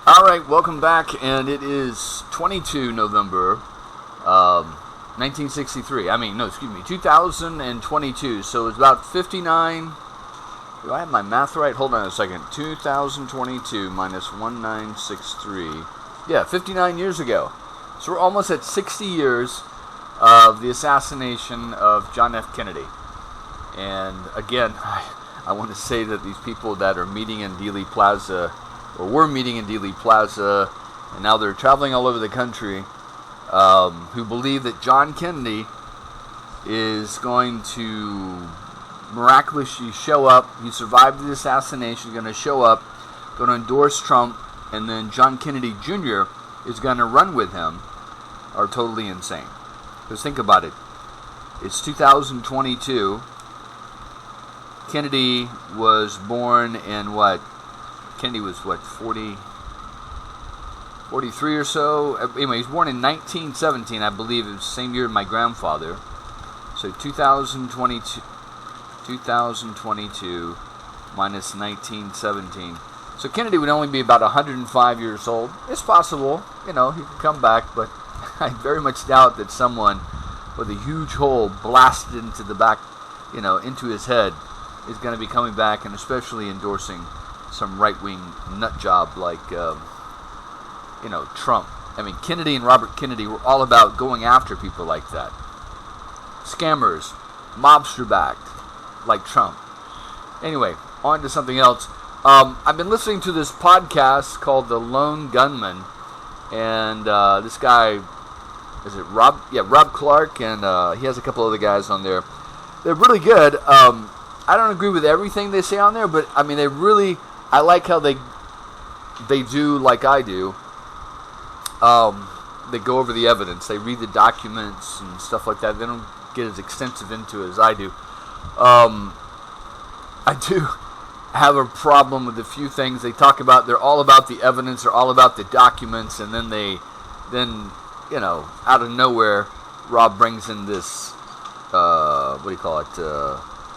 Alright, welcome back, and it is 22 November, 1963. 2022. So it's about 59. Do I have my math right? Hold on a second. 2022 minus 1963. Yeah, 59 years ago. So we're almost at 60 years of the assassination of John F. Kennedy. And again, I want to say that these people that are meeting in Dealey Plaza, or were meeting in Dealey Plaza, and now they're traveling all over the country, who believe that John Kennedy is going to miraculously show up. He survived the assassination, going to show up, going to endorse Trump, and then John Kennedy Jr. is going to run with him, are totally insane. Because think about it. It's 2022. Kennedy was born in what? Kennedy was 43 or so. Anyway, he was born in 1917, I believe. It was the same year as my grandfather. So 2022 minus 1917. So Kennedy would only be about 105 years old. It's possible, he could come back, but I very much doubt that someone with a huge hole blasted into the back, into his head is going to be coming back, and especially endorsing some right-wing nut job like, Trump. Kennedy and Robert Kennedy were all about going after people like that. Scammers, mobster-backed, like Trump. Anyway, on to something else. I've been listening to this podcast called The Lone Gunman, and this guy, is it Rob? Yeah, Rob Clark, and he has a couple other guys on there. They're really good. I don't agree with everything they say on there, but they really, I like how they do like I do. They go over the evidence. They read the documents and stuff like that. They don't get as extensive into it as I do. I do have a problem with a few things they talk about. They're all about the evidence. They're all about the documents, and then out of nowhere, Rob brings in this,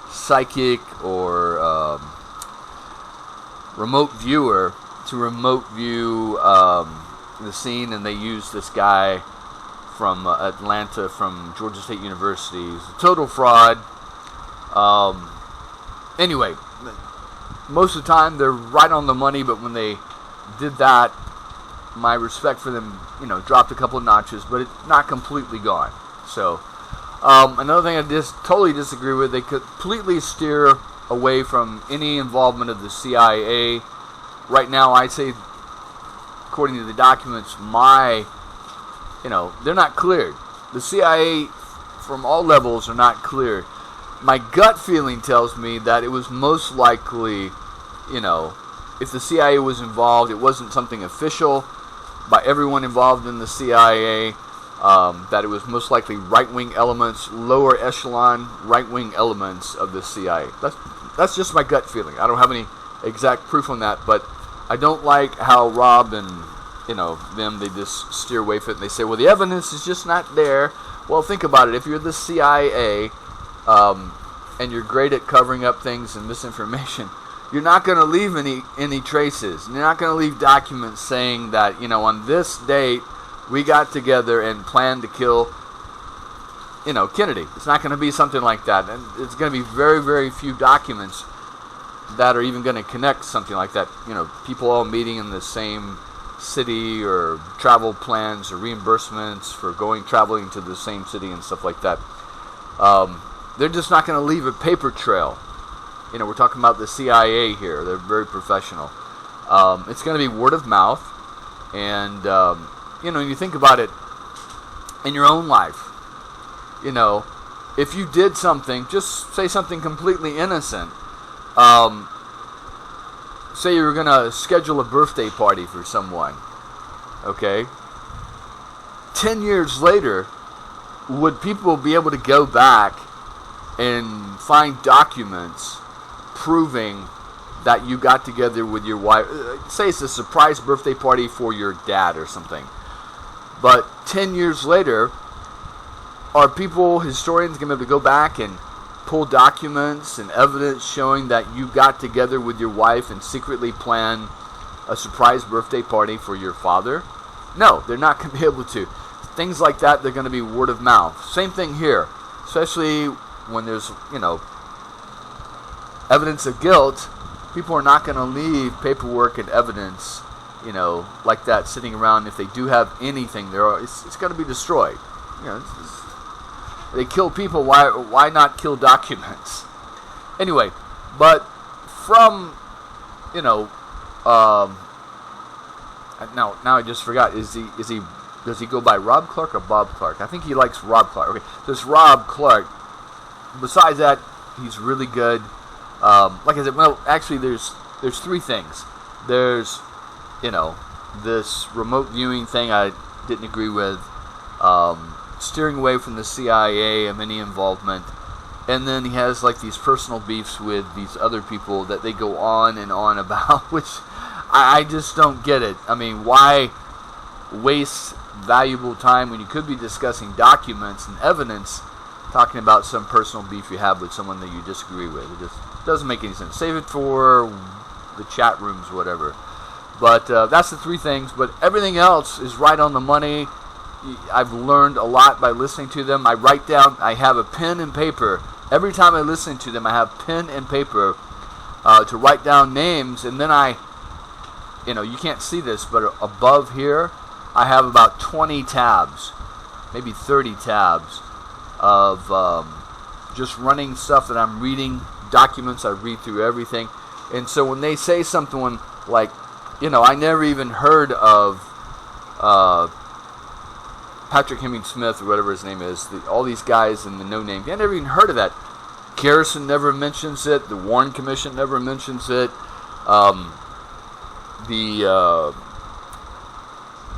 psychic or remote viewer to remote view the scene, and they use this guy from Atlanta, from Georgia State University. He's a total fraud. Anyway, most of the time they're right on the money, but when they did that, my respect for them, dropped a couple of notches, but it's not completely gone. So, another thing I just totally disagree with, they completely steer away from any involvement of the CIA. Right now, I say, according to the documents, they're not cleared. The CIA, from all levels, are not cleared. My gut feeling tells me that it was most likely, if the CIA was involved, it wasn't something official by everyone involved in the CIA, that it was most likely right-wing elements, lower echelon right-wing elements of the CIA. That's just my gut feeling. I don't have any exact proof on that, but I don't like how Rob and, them, they just steer away from it, and they say, well, the evidence is just not there. Well, think about it. If you're the CIA, and you're great at covering up things and misinformation, you're not going to leave any traces. You're not going to leave documents saying that, on this date, we got together and planned to kill, Kennedy. It's not going to be something like that. And it's going to be very, very few documents that are even going to connect something like that. People all meeting in the same city, or travel plans or reimbursements for traveling to the same city and stuff like that. They're just not going to leave a paper trail. We're talking about the CIA here. They're very professional. It's going to be word of mouth. And, when you think about it in your own life, if you did something, just say something completely innocent. Say you were going to schedule a birthday party for someone. Okay? 10 years later, would people be able to go back and find documents proving that you got together with your wife? Say it's a surprise birthday party for your dad or something. But 10 years later, are historians going to be able to go back and pull documents and evidence showing that you got together with your wife and secretly planned a surprise birthday party for your father? No, they're not going to be able to. Things like that, they're going to be word of mouth. Same thing here, especially when there's, evidence of guilt. People are not going to leave paperwork and evidence, like that sitting around. If they do have anything, it's going to be destroyed. They kill people. Why not kill documents? Anyway, but from, now I just forgot. Does he go by Rob Clark or Bob Clark? I think he likes Rob Clark. Okay, there's Rob Clark. Besides that, he's really good. Like I said, well, actually, there's three things. There's, this remote viewing thing I didn't agree with. Steering away from the CIA and any involvement. And then he has like these personal beefs with these other people that they go on and on about, which I just don't get it. I mean, why waste valuable time when you could be discussing documents and evidence, talking about some personal beef you have with someone that you disagree with? It just doesn't make any sense. Save it for the chat rooms, whatever. But that's the three things. But everything else is right on the money. I've learned a lot by listening to them. I write down. I have a pen and paper. Every time I listen to them, I have pen and paper to write down names. And then you can't see this, but above here, I have about 20 tabs, maybe 30 tabs of just running stuff that I'm reading, documents. I read through everything. And so when they say something like, I never even heard of Patrick Hemming Smith or whatever his name is, all these guys in the no name. I never even heard of that. Garrison never mentions it. The Warren Commission never mentions it. The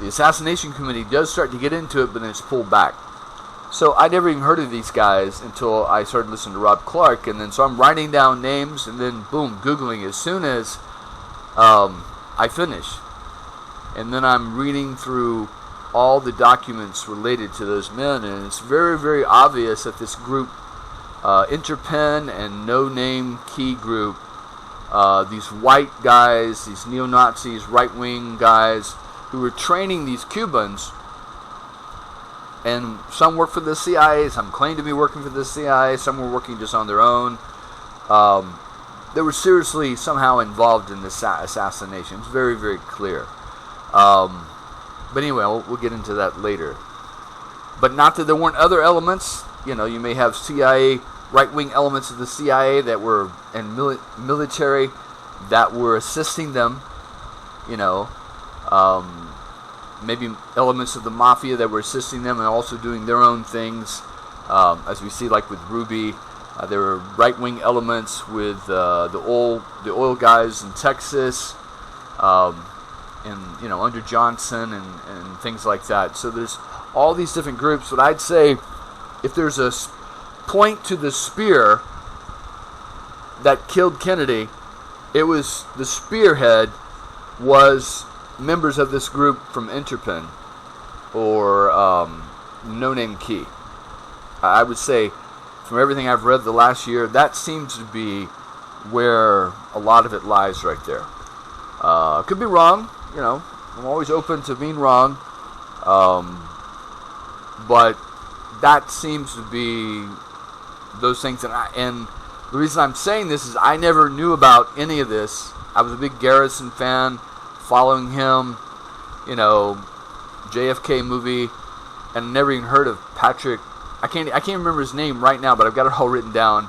Assassination Committee does start to get into it, but then it's pulled back. So I never even heard of these guys until I started listening to Rob Clark, and then so I'm writing down names, and then boom, Googling as soon as I finish. And then I'm reading through all the documents related to those men, and it's very, very obvious that this group, Interpen and No Name Key Group, these white guys, these neo-Nazis, right-wing guys, who were training these Cubans, and some work for the CIA, some claim to be working for the CIA, some were working just on their own. They were seriously somehow involved in this assassination. It's very, very clear. But anyway, we'll get into that later. But not that there weren't other elements. You may have CIA, right-wing elements of the CIA that were, and military that were assisting them. Maybe elements of the mafia that were assisting them and also doing their own things. As we see, like with Ruby, there were right-wing elements with the oil guys in Texas. And under Johnson and things like that. So there's all these different groups. But I'd say if there's a point to the spear that killed Kennedy, it was the spearhead was members of this group from Interpen or No Name Key. I would say from everything I've read the last year, that seems to be where a lot of it lies right there. Could be wrong. I'm always open to being wrong. But that seems to be those things. And the reason I'm saying this is I never knew about any of this. I was a big Garrison fan, following him, JFK movie, and never even heard of Patrick. I can't remember his name right now, but I've got it all written down.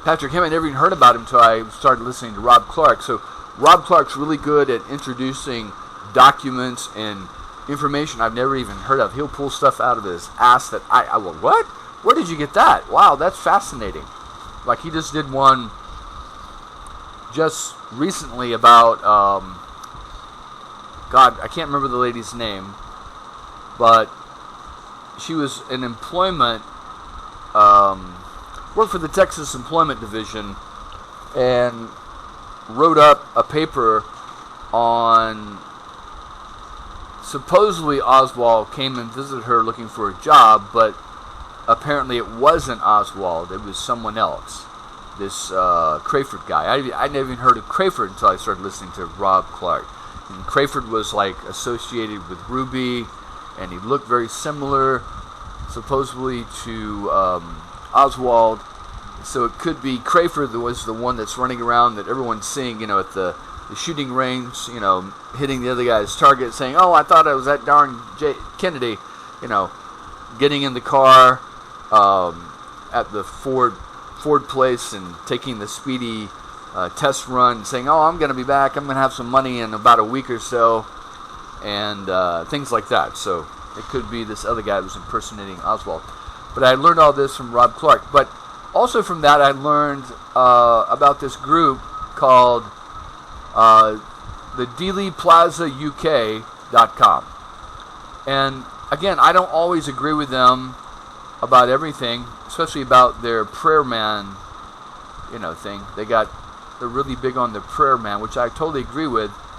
Patrick Hemming, I never even heard about him until I started listening to Rob Clark. So Rob Clark's really good at introducing documents and information I've never even heard of. He'll pull stuff out of his ass that I will, what? Where did you get that? Wow, that's fascinating. Like he just did one just recently about, God, I can't remember the lady's name, but she was in employment, worked for the Texas Employment Division, and wrote up a paper on supposedly Oswald came and visited her looking for a job, but apparently it wasn't Oswald, it was someone else. this Crayford guy. I never even heard of Crayford until I started listening to Rob Clark. And Crayford was like associated with Ruby, and he looked very similar, supposedly to Oswald. So it could be Crayford that was the one that's running around that everyone's seeing, at the shooting range, hitting the other guy's target, saying, "Oh, I thought I was that darn Kennedy," getting in the car at the Ford place and taking the speedy test run, saying, "Oh, I'm going to be back. I'm going to have some money in about a week or so," and things like that. So it could be this other guy that was impersonating Oswald. But I learned all this from Rob Clark. But also from that, I learned about this group called the DealeyPlazaUK.com. And again, I don't always agree with them about everything, especially about their prayer man, thing. They're really big on the prayer man, which I totally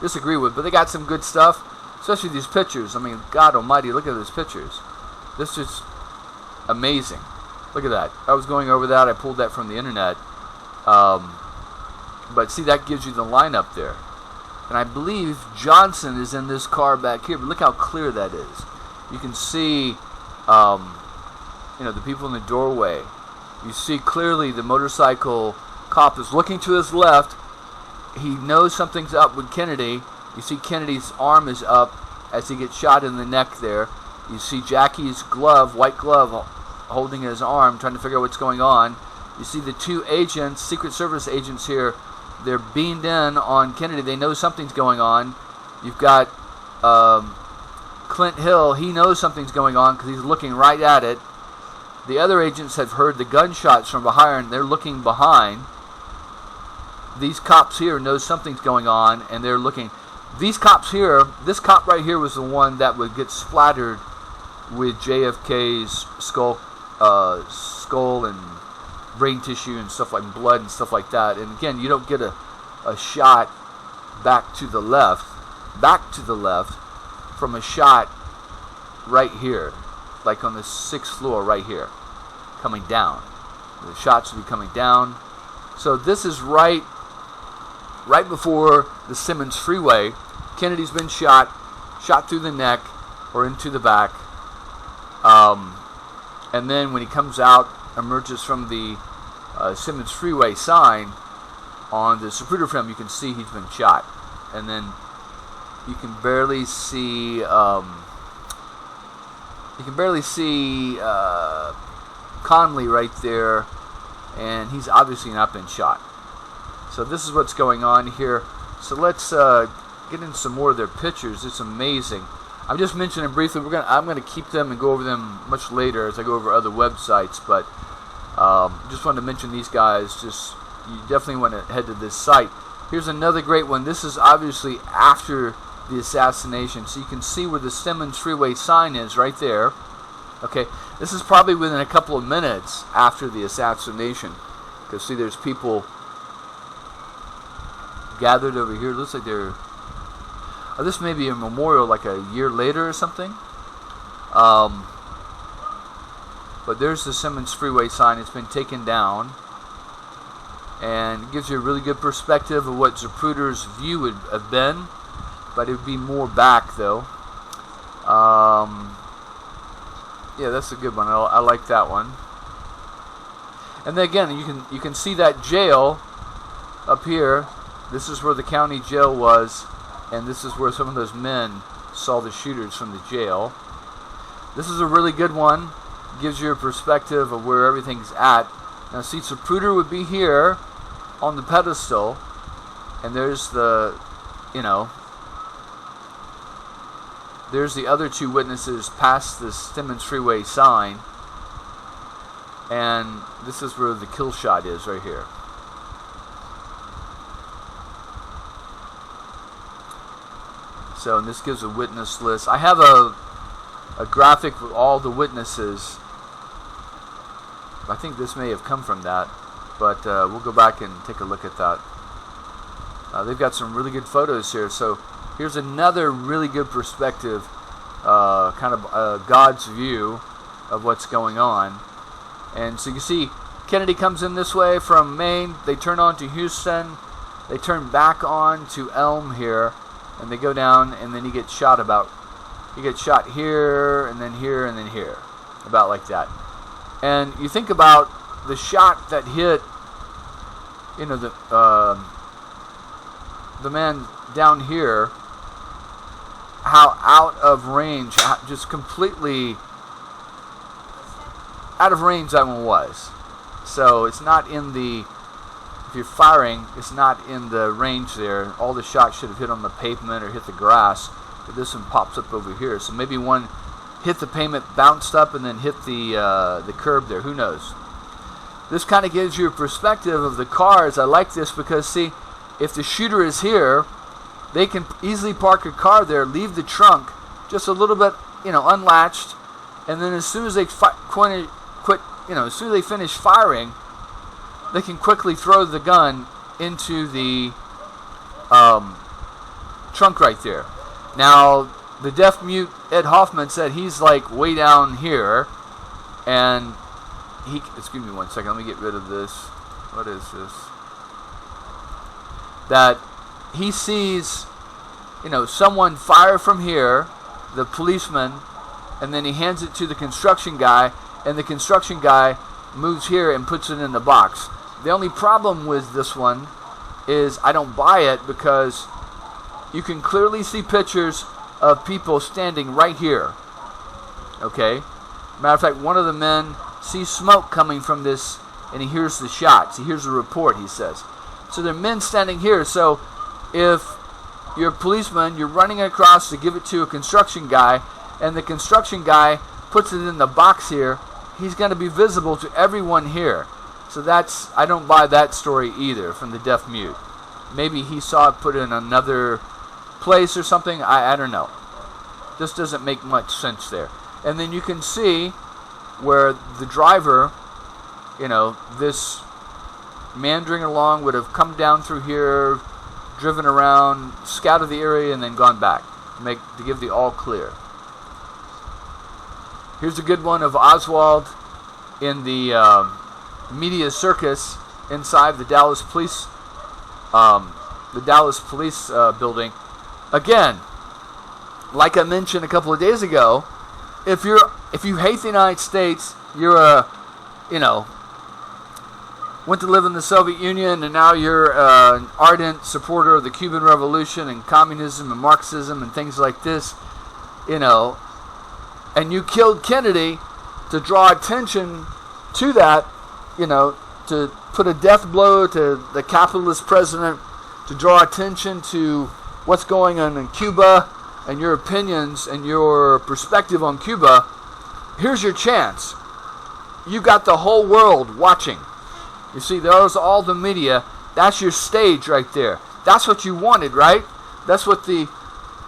disagree with, but they got some good stuff, especially these pictures. I mean, God almighty, look at these pictures. This is amazing. Look at that. I was going over that. I pulled that from the internet. But see, that gives you the lineup there. And I believe Johnson is in this car back here. But look how clear that is. You can see, the people in the doorway. You see clearly the motorcycle cop is looking to his left. He knows something's up with Kennedy. You see Kennedy's arm is up as he gets shot in the neck there. You see Jackie's glove, white glove, holding his arm, trying to figure out what's going on. You see the two agents, Secret Service agents here. They're beamed in on Kennedy. They know something's going on. You've got Clint Hill. He knows something's going on because he's looking right at it. The other agents have heard the gunshots from behind. They're looking behind. These cops here know something's going on, and they're looking. These cops here, this cop right here was the one that would get splattered with JFK's skull and brain tissue and stuff like blood and stuff like that. And again, you don't get a shot back to the left from a shot right here, like on the 6th floor right here, coming down. The shots will be coming down. So this is right before the Simmons Freeway. Kennedy's been shot through the neck or into the back. And then when he comes out, emerges from the Simmons Freeway sign, on the Zapruder film, you can see he's been shot. And then you can barely see Conley right there, and he's obviously not been shot. So this is what's going on here. So let's get in some more of their pictures. It's amazing. I'm just mentioning briefly. I'm gonna keep them and go over them much later as I go over other websites. But just wanted to mention these guys. You definitely want to head to this site. Here's another great one. This is obviously after the assassination, so you can see where the Simmons Freeway sign is right there. Okay, this is probably within a couple of minutes after the assassination, because see, there's people gathered over here. Looks like they're. This may be a memorial, like a year later or something. But there's the Simmons Freeway sign. It's been taken down, and it gives you a really good perspective of what Zapruder's view would have been. But it would be more back, though. Yeah, that's a good one. I like that one. And then again, you can see that jail up here. This is where the county jail was, and this is where some of those men saw the shooters from the jail. This is a really good one. Gives you a perspective of where everything's at. Now, see, Zapruder would be here on the pedestal, and there's there's the other two witnesses past the Simmons Freeway sign, and this is where the kill shot is right here. So, and this gives a witness list. I have a graphic with all the witnesses. I think this may have come from that, but we'll go back and take a look at that. They've got some really good photos here. So here's another really good perspective, kind of God's view of what's going on. And so you see Kennedy comes in this way from Maine. They turn on to Houston. They turn back on to Elm here, and they go down, and then he gets shot here, and then here, and then here, about like that. And you think about the shot that hit, the man down here, how out of range, just completely out of range that one was. So it's not in the, if you're firing, it's not in the range there. All the shots should have hit on the pavement or hit the grass, but this one pops up over here. So maybe one hit the pavement, bounced up, and then hit the curb there. Who knows? This kind of gives you a perspective of the cars. I like this because, see, if the shooter is here, they can easily park a car there, leave the trunk just a little bit, unlatched, and then as soon as they as soon as they finish firing, they can quickly throw the gun into the trunk right there. Now, the deaf mute Ed Hoffman said he's like way down here, and excuse me one second, let me get rid of this. What is this? That he sees, someone fire from here, the policeman, and then he hands it to the construction guy, and the construction guy moves here and puts it in the box. The only problem with this one is I don't buy it because you can clearly see pictures of people standing right here. Okay? Matter of fact, one of the men sees smoke coming from this, and he hears the shots. He hears the report, he says. So there are men standing here. So if you're a policeman, you're running across to give it to a construction guy, and the construction guy puts it in the box here, he's going to be visible to everyone here. So I don't buy that story either from the deaf mute. Maybe he saw it put in another place or something. I don't know. This doesn't make much sense there. And then you can see where the driver, this meandering along would have come down through here, driven around, scouted the area, and then gone back to give the all clear. Here's a good one of Oswald in the media circus inside the Dallas Police building. Again, like I mentioned a couple of days ago, if you hate the United States, you're went to live in the Soviet Union, and now you're an ardent supporter of the Cuban Revolution and communism and Marxism and things like this, and you killed Kennedy to draw attention to that, to put a death blow to the capitalist president, to draw attention to what's going on in Cuba and your opinions and your perspective on Cuba. Here's your chance. You got the whole world watching. You see, there's all the media. That's your stage right there. That's what you wanted, right? That's what the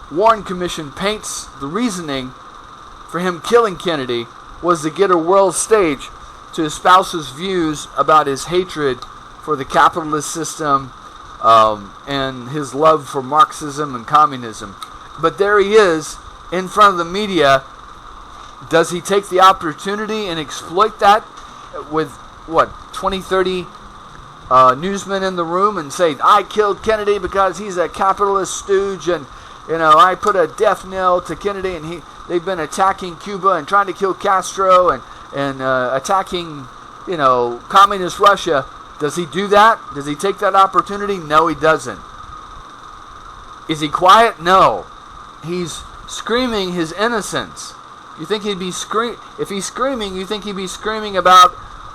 Warren Commission paints the reasoning for him killing Kennedy, was to get a world stage to espouse his views about his hatred for the capitalist system and his love for Marxism and communism. But there he is in front of the media. Does he take the opportunity and exploit that with 20, 30 newsmen in the room and say, I killed Kennedy because he's a capitalist stooge, and I put a death knell to Kennedy, and they've been attacking Cuba and trying to kill Castro and attacking communist Russia. Does he do that? Does he take that opportunity? No, he doesn't. Is he quiet? No. He's screaming his innocence. You think he'd be if he's screaming, you think he'd be screaming about,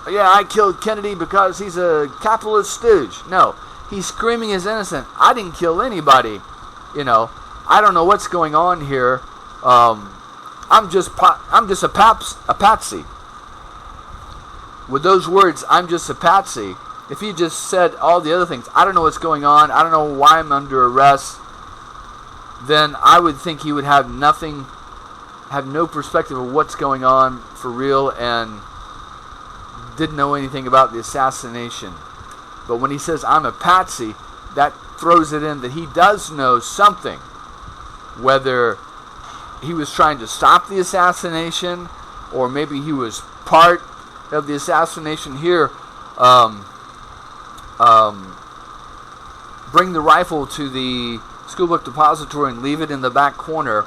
yeah, I killed Kennedy because he's a capitalist stooge. No, he's screaming his innocence. I didn't kill anybody. I don't know what's going on here. I'm just a patsy. With those words, I'm just a patsy. If he just said all the other things, I don't know what's going on, I don't know why I'm under arrest, then I would think he would have no perspective of what's going on for real, and didn't know anything about the assassination. But when he says I'm a patsy, that throws it in that he does know something. Whether he was trying to stop the assassination, or maybe he was part of the assassination here, um, bring the rifle to the schoolbook depository and leave it in the back corner,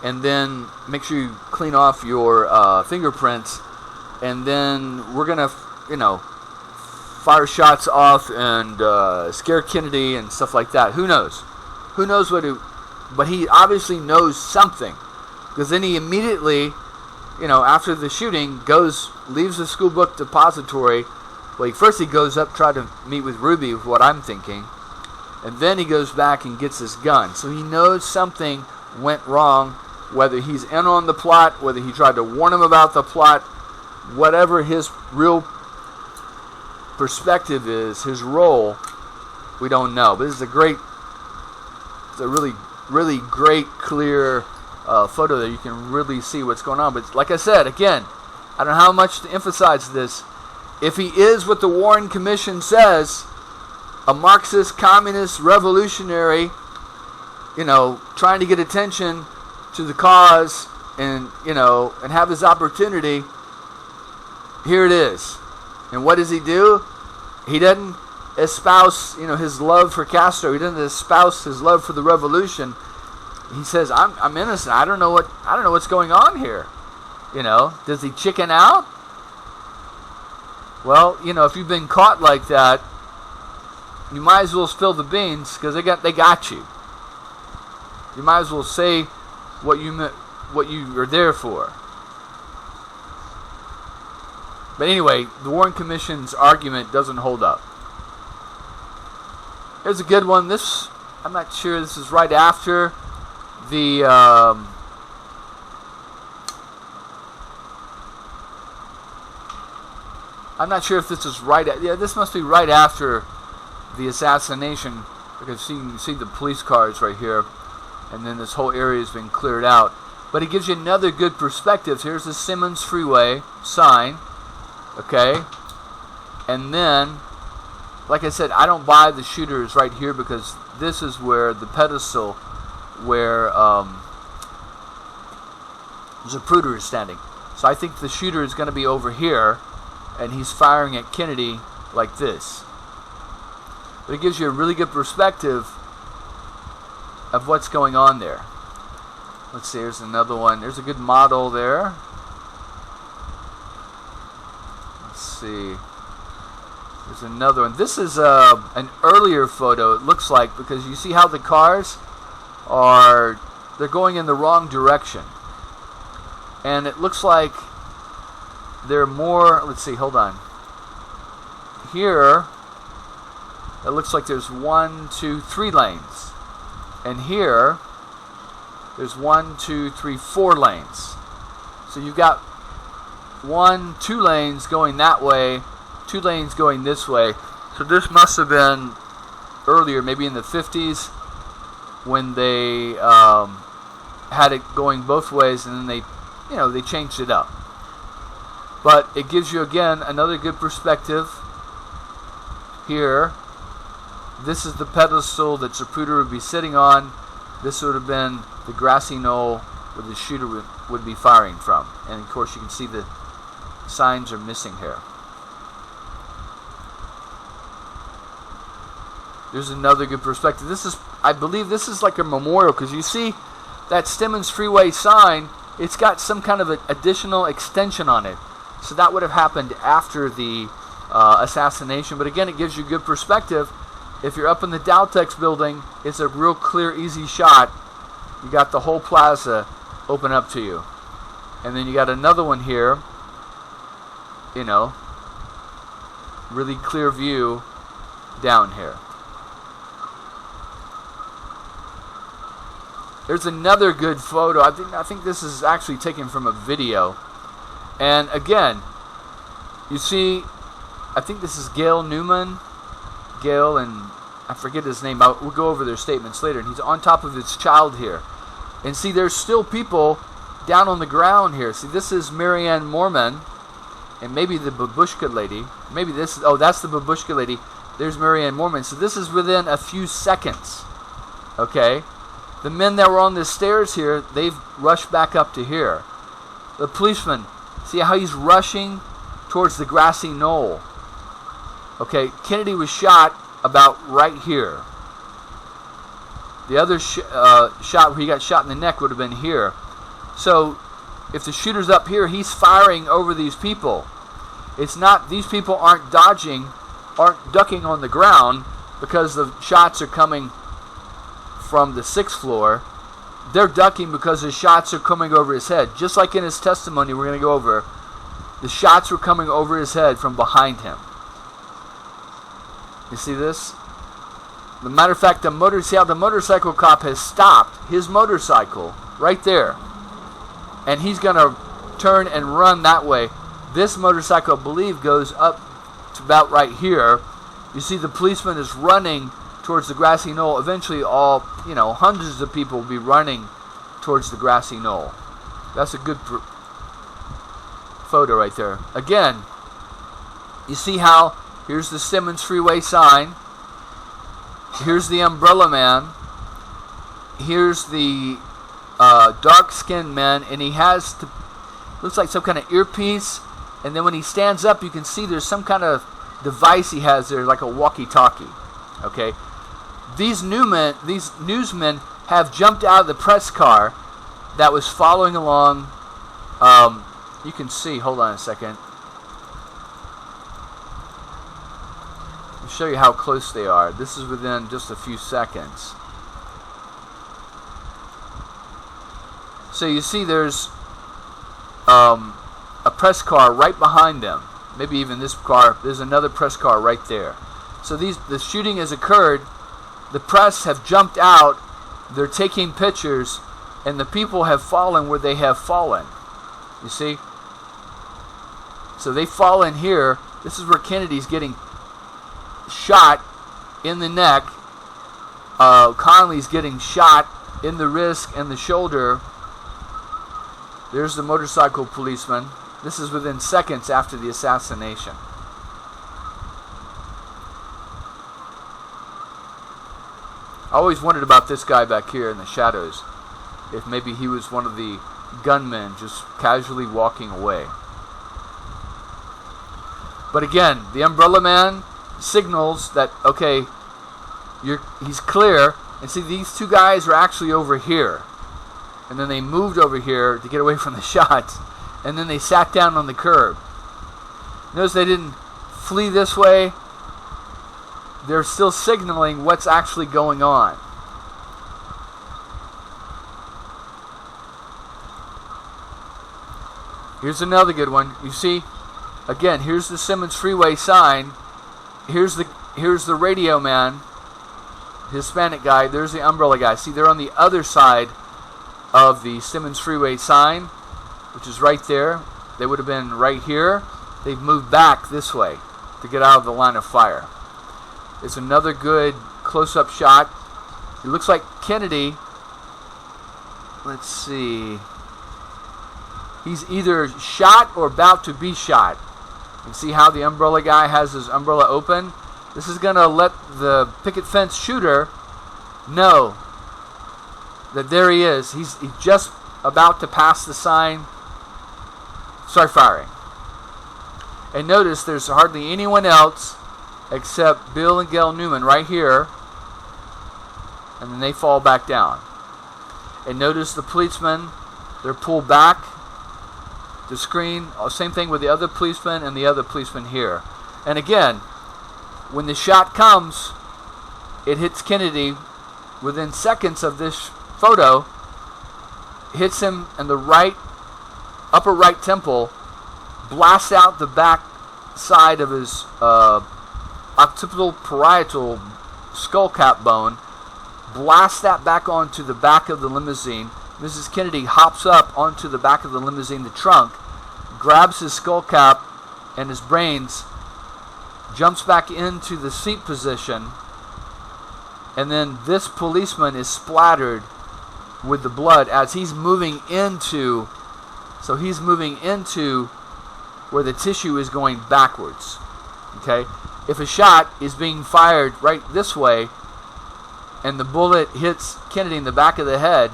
and then make sure you clean off your fingerprints, and then we're gonna, fire shots off and scare Kennedy and stuff like that. Who knows? Who knows what? But he obviously knows something, because then he immediately, after the shooting, leaves the schoolbook depository. Well, first he goes up, try to meet with Ruby, with what I'm thinking, and then he goes back and gets his gun. So he knows something went wrong, whether he's in on the plot, whether he tried to warn him about the plot, whatever his real perspective is, his role, we don't know. But this is a really, really great, clear photo that you can really see what's going on. But like I said, again, I don't know how much to emphasize this. If he is what the Warren Commission says, a Marxist, communist, revolutionary, trying to get attention to the cause and have his opportunity, here it is. And what does he do? He doesn't espouse, his love for Castro. He doesn't espouse his love for the revolution. He says, I'm innocent. I don't know what's going on here. Does he chicken out? Well, if you've been caught like that, you might as well spill the beans, because they got you. You might as well say what you are there for. But anyway, the Warren Commission's argument doesn't hold up. Here's a good one. I'm not sure, this is right after the I'm not sure if this is this must be right after the assassination, because you can see the police cars right here, and then this whole area has been cleared out. But it gives you another good perspective. Here's the Simmons Freeway sign, okay? And then, like I said, I don't buy the shooter is right here, because this is where the pedestal where Zapruder is standing. So I think the shooter is going to be over here, and he's firing at Kennedy like this. But it gives you a really good perspective of what's going on there. Let's see, here's another one. There's a good model there. Let's see. There's another one. This is an earlier photo, it looks like, because you see how the cars they're going in the wrong direction. And it looks like they're more, let's see, hold on. Here, it looks like there's 1, 2, 3 lanes. And here, there's 1, 2, 3, 4 lanes. So you've got 1, 2 lanes going that way, 2 lanes going this way. So this must have been earlier, maybe in the 50s, when they had it going both ways, and then they changed it up. But it gives you, again, another good perspective. Here, this is the pedestal that Zapruder would be sitting on. This would have been the grassy knoll where the shooter would be firing from. And of course, you can see the signs are missing here. There's another good perspective. I believe this is like a memorial, because you see that Simmons Freeway sign, it's got some kind of additional extension on it. So that would have happened after the assassination. But again, it gives you good perspective. If you're up in the Dowtex building, it's a real clear, easy shot. You got the whole plaza open up to you. And then you got another one here. Really clear view down here. There's another good photo. I think this is actually taken from a video. And again, you see, I think this is Gail Newman. Gail, and I forget his name. We'll go over their statements later. And he's on top of his child here. And see, there's still people down on the ground here. See, this is Marianne Moorman, and maybe the Babushka lady. Maybe this is, that's the Babushka lady. There's Marianne Moorman. So this is within a few seconds. Okay? The men that were on the stairs here, they've rushed back up to here. The policeman, see how he's rushing towards the grassy knoll. Okay, Kennedy was shot about right here. The other shot where he got shot in the neck would have been here. So if the shooter's up here, he's firing over these people. It's not, these people aren't dodging, aren't ducking on the ground because the shots are coming from the 6th floor. They're ducking because the shots are coming over his head. Just like in his testimony we're going to go over, the shots were coming over his head from behind him. You see this? As a matter of fact, see how the motorcycle cop has stopped his motorcycle right there. And he's going to turn and run that way. This motorcycle, I believe, goes up to about right here. You see the policeman is running towards the grassy knoll. Eventually hundreds of people will be running towards the grassy knoll. That's a good photo right there. Again, you see how here's the Simmons Freeway sign. Here's the umbrella man. Here's the dark-skinned man, and he has looks like some kind of earpiece. And then when he stands up, you can see there's some kind of device he has there, like a walkie-talkie. Okay, these newsmen have jumped out of the press car that was following along. You can see. Hold on a second. I'll show you how close they are. This is within just a few seconds. So you see there's a press car right behind them. Maybe even this car. There's another press car right there. So the shooting has occurred. The press have jumped out. They're taking pictures. And the people have fallen where they have fallen. You see? So they fall in here. This is where Kennedy's getting shot in the neck. Connolly's getting shot in the wrist and the shoulder. There's the motorcycle policeman. This is within seconds after the assassination. I always wondered about this guy back here in the shadows. If maybe he was one of the gunmen just casually walking away. But again, the umbrella man signals that, okay, he's clear. And see, these two guys are actually over here. And then they moved over here to get away from the shots. And then they sat down on the curb. Notice they didn't flee this way. They're still signaling what's actually going on. Here's another good one. You see, again, here's the Simmons Freeway sign. Here's the radio man, Hispanic guy. There's the umbrella guy. See, they're on the other side of the Simmons Freeway sign, which is right there. They would have been right here. They've moved back this way to get out of the line of fire. It's another good close-up shot. It looks like Kennedy, let's see, he's either shot or about to be shot. You can see how the umbrella guy has his umbrella open. This is going to let the picket fence shooter know that there he is. He's just about to pass the sign. Start firing. And notice there's hardly anyone else except Bill and Gail Newman right here. And then they fall back down. And notice the policemen, they're pulled back to screen. Same thing with the other policeman and the other policeman here. And again, when the shot comes, it hits Kennedy within seconds of this photo, hits him in the upper right temple, blasts out the back side of his occipital parietal skull cap bone, blasts that back onto the back of the limousine. Mrs. Kennedy hops up onto the back of the limousine, the trunk, grabs his skull cap and his brains, jumps back into the seat position, and then this policeman is splattered with the blood as he's moving into, so he's moving into where the tissue is going backwards. Okay? If a shot is being fired right this way and the bullet hits Kennedy in the back of the head,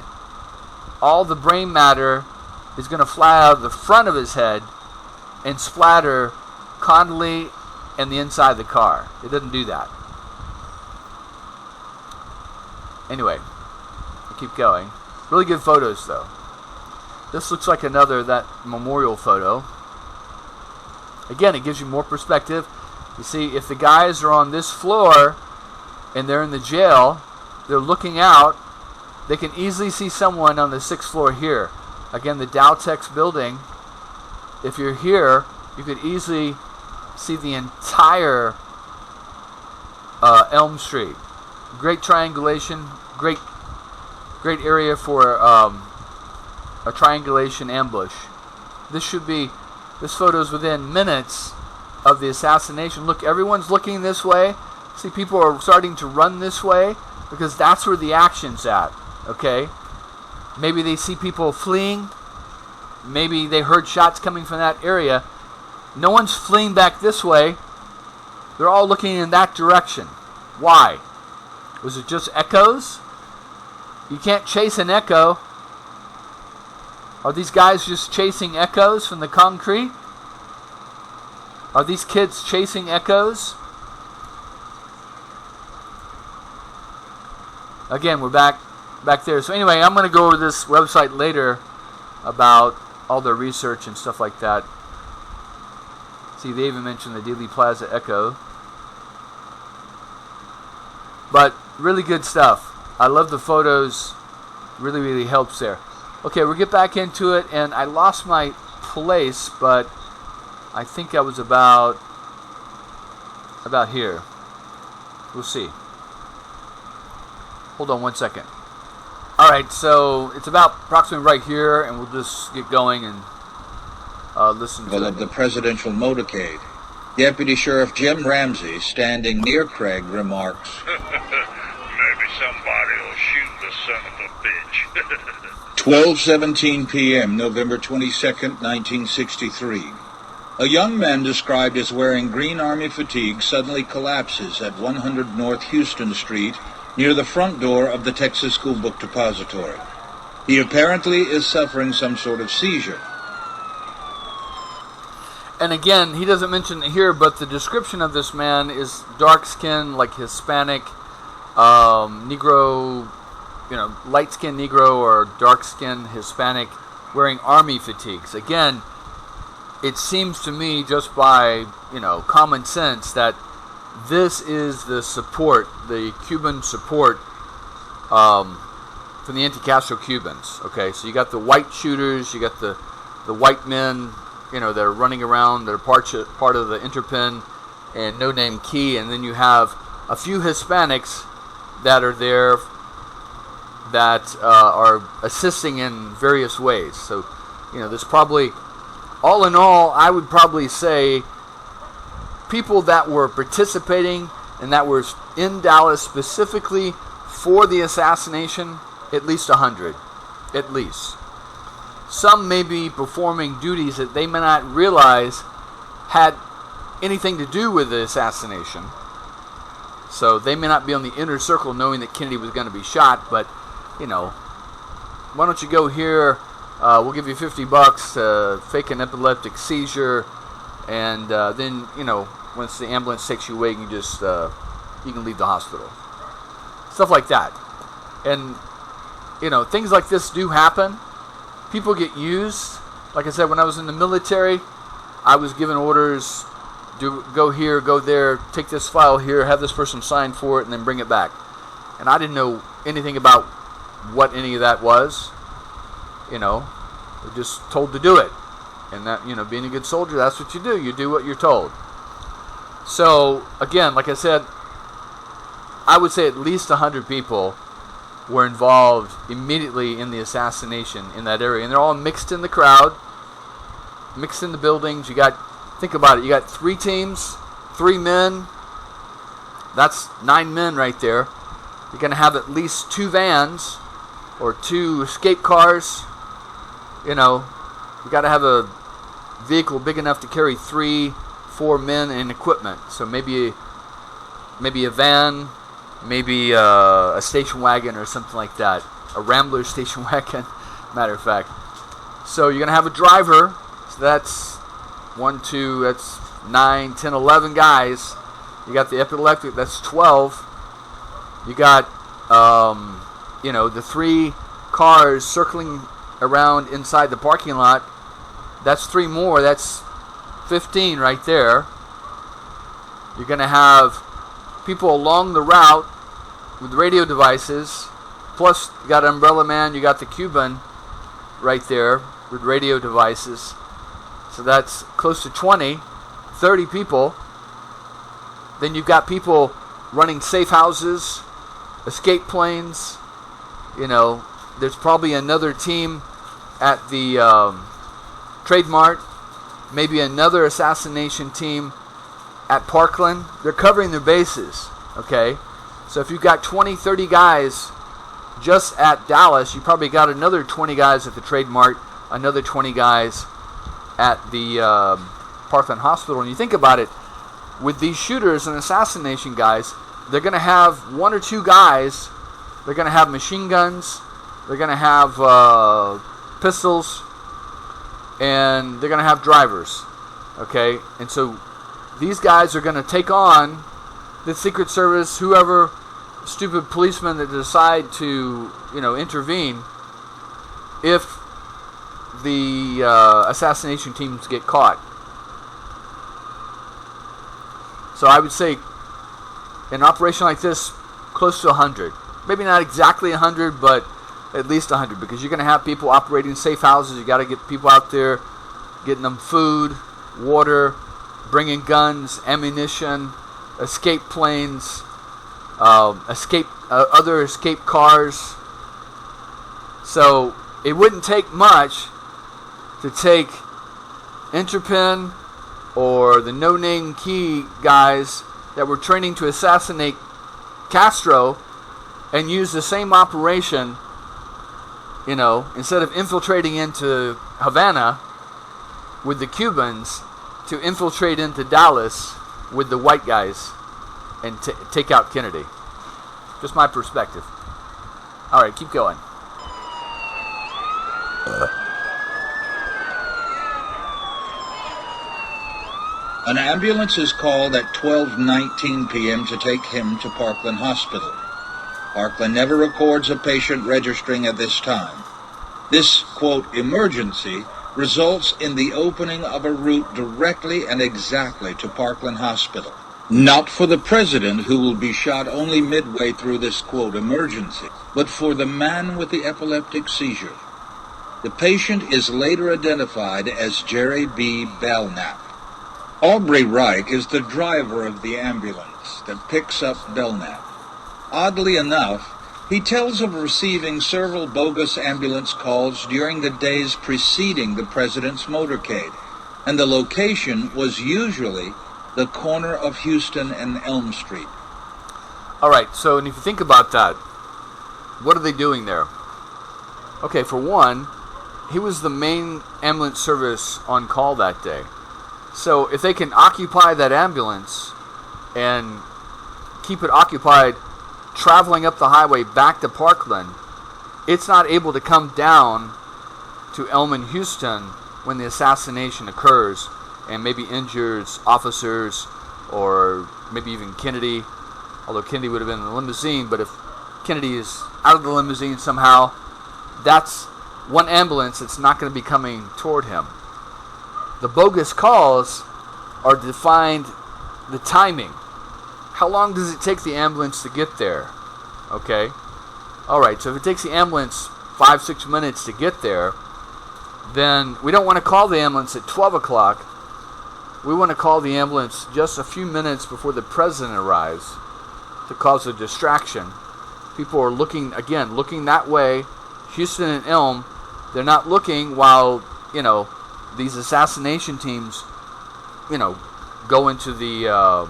all the brain matter is going to fly out of the front of his head and splatter Connolly and the inside of the car. It doesn't do that. Anyway, I'll keep going. Really good photos, though. This looks like another that memorial photo. Again, it gives you more perspective. You see, if the guys are on this floor and they're in the jail, they're looking out, they can easily see someone on the 6th floor here. Again, the Dowtex building, if you're here, you could easily see the entire Elm Street. Great triangulation, great area for a triangulation ambush. This photo's within minutes of the assassination. Look, everyone's looking this way. See, people are starting to run this way because that's where the action's at, okay? Maybe they see people fleeing. Maybe they heard shots coming from that area. No one's fleeing back this way. They're all looking in that direction. Why? Was it just echoes? You can't chase an echo. Are these guys just chasing echoes from the concrete? Are these kids chasing echoes? Again, we're back there. So anyway, I'm going to go over this website later about all their research and stuff like that. See, they even mentioned the Dealey Plaza Echo. But really good stuff. I love the photos. Really, really helps there. Okay, we'll get back into it. And I lost my place, but I think I was about here. We'll see. Hold on one second. Alright, so it's about approximately right here, and we'll just get going and listen to it. Of the presidential motorcade. Deputy Sheriff Jim Ramsey, standing near Craig, remarks, Maybe somebody will shoot the son of a bitch. 12:17 p.m., November 22nd, 1963. A young man described as wearing Green Army fatigue suddenly collapses at 100 North Houston Street near the front door of the Texas School Book Depository. He apparently is suffering some sort of seizure. And again, he doesn't mention it here, but the description of this man is dark skin, like Hispanic, Negro, light skinned Negro or dark skinned Hispanic wearing army fatigues. Again, it seems to me just by, common sense that this is the support, the Cuban support from the anti-Castro Cubans. Okay, so you got the white shooters, you got the white men, that are running around, that are part of the Interpin and No Name Key, and then you have a few Hispanics that are there that are assisting in various ways. So, there's probably, all in all, I would probably say people that were participating and that were in Dallas specifically for the assassination, at least 100, at least. Some may be performing duties that they may not realize had anything to do with the assassination. So they may not be on the inner circle knowing that Kennedy was going to be shot, but, why don't you go here, we'll give you $50 to fake an epileptic seizure, and then, once the ambulance takes you away, you can leave the hospital. Stuff like that. And, things like this do happen. People get used. Like I said, when I was in the military, I was given orders, go here, go there, take this file here, have this person sign for it, and then bring it back. And I didn't know anything about what any of that was. We're just told to do it. And that, being a good soldier, that's what you do. You do what you're told. So, again, like I said, I would say at least 100 people were involved immediately in the assassination in that area. And they're all mixed in the crowd, mixed in the buildings. Think about it, you got 3 teams, 3 men. That's 9 men right there. You're going to have at least 2 vans or 2 escape cars. You got to have a vehicle big enough to carry 3, 4 men and equipment. So maybe a van, maybe a station wagon or something like that. A Rambler station wagon, matter of fact. So you're going to have a driver. So that's 1, 2, that's 9, 10, 11 guys. You got the epileptic, that's 12. You got, the 3 cars circling around inside the parking lot. That's 3 more. That's 15 right there. You're going to have people along the route with radio devices. Plus, you got Umbrella Man, you got the Cuban right there with radio devices. So that's close to 20, 30 people. Then you've got people running safe houses, escape planes. There's probably another team at the Trade Mart, maybe another assassination team at Parkland. They're covering their bases, okay? So if you've got 20, 30 guys just at Dallas, you probably got another 20 guys at the Trade Mart, another 20 guys at the Parkland Hospital. And you think about it, with these shooters and assassination guys, they're going to have 1 or 2 guys. They're going to have machine guns. They're going to have pistols. And they're going to have drivers. Okay? And so these guys are going to take on the Secret Service, whoever stupid policemen that decide to, intervene if the assassination teams get caught. So I would say an operation like this, close to 100. Maybe not exactly 100, but at least 100, because you're going to have people operating safe houses. You got to get people out there, getting them food, water, bringing guns, ammunition, escape planes, other escape cars. So it wouldn't take much to take Interpin or the no-name key guys that were training to assassinate Castro and use the same operation, instead of infiltrating into Havana with the Cubans, to infiltrate into Dallas with the white guys and take out Kennedy. Just my perspective. All right, keep going. An ambulance is called at 12:19 p.m. to take him to Parkland Hospital. Parkland never records a patient registering at this time. This, quote, emergency results in the opening of a route directly and exactly to Parkland Hospital. Not for the president, who will be shot only midway through this, quote, emergency, but for the man with the epileptic seizure. The patient is later identified as Jerry B. Belknap. Aubrey Wright is the driver of the ambulance that picks up Belknap. Oddly enough, he tells of receiving several bogus ambulance calls during the days preceding the president's motorcade, and the location was usually the corner of Houston and Elm Street. All right, so and if you think about that, what are they doing there? Okay, for one, he was the main ambulance service on call that day. So if they can occupy that ambulance and keep it occupied traveling up the highway back to Parkland, it's not able to come down to Elm and Houston when the assassination occurs and maybe injures officers or maybe even Kennedy, although Kennedy would have been in the limousine. But if Kennedy is out of the limousine somehow, that's one ambulance that's not going to be coming toward him. The bogus calls are defined the timing. How long does it take the ambulance to get there? Okay. All right, so if it takes the ambulance 5-6 minutes to get there, then we don't want to call the ambulance at 12 o'clock. We want to call the ambulance just a few minutes before the president arrives to cause a distraction. People are looking that way. Houston and Elm, they're not looking while, these assassination teams, go into the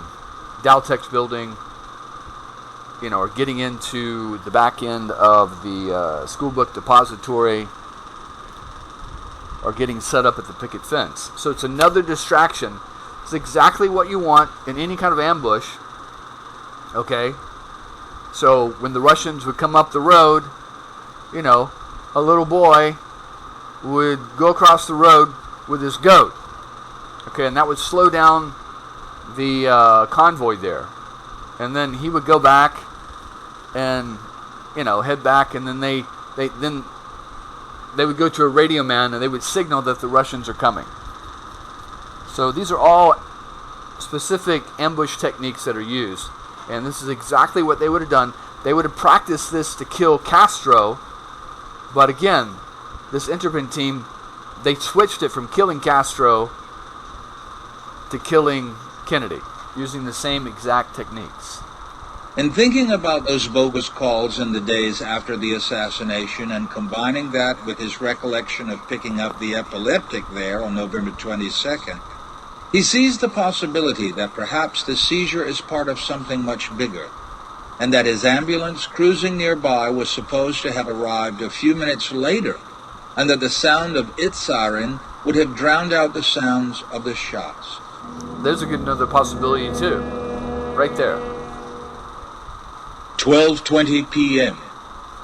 Daltex building, or getting into the back end of the school book depository, or getting set up at the picket fence. So it's another distraction. It's exactly what you want in any kind of ambush. Okay? So when the Russians would come up the road, a little boy would go across the road with his goat. Okay, and that would slow down the convoy there. And then he would go back and, head back, and then they would go to a radio man and they would signal that the Russians are coming. So these are all specific ambush techniques that are used. And this is exactly what they would have done. They would have practiced this to kill Castro. But again, this Interpin team, they switched it from killing Castro to killing Kennedy, using the same exact techniques. In thinking about those bogus calls in the days after the assassination and combining that with his recollection of picking up the epileptic there on November 22nd, he sees the possibility that perhaps the seizure is part of something much bigger, and that his ambulance cruising nearby was supposed to have arrived a few minutes later, and that the sound of its siren would have drowned out the sounds of the shots. There's another possibility too, right there. 12:20 p.m.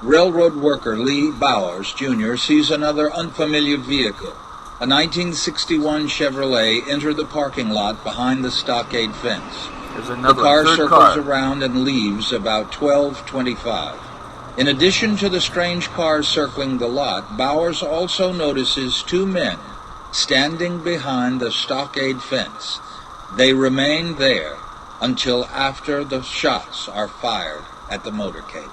Railroad worker Lee Bowers, Jr. sees another unfamiliar vehicle, a 1961 Chevrolet, enter the parking lot behind the stockade fence. There's another The car third circles car around and leaves about 12:25. In addition to the strange cars circling the lot, Bowers also notices two men standing behind the stockade fence. They remain there until after the shots are fired at the motorcade.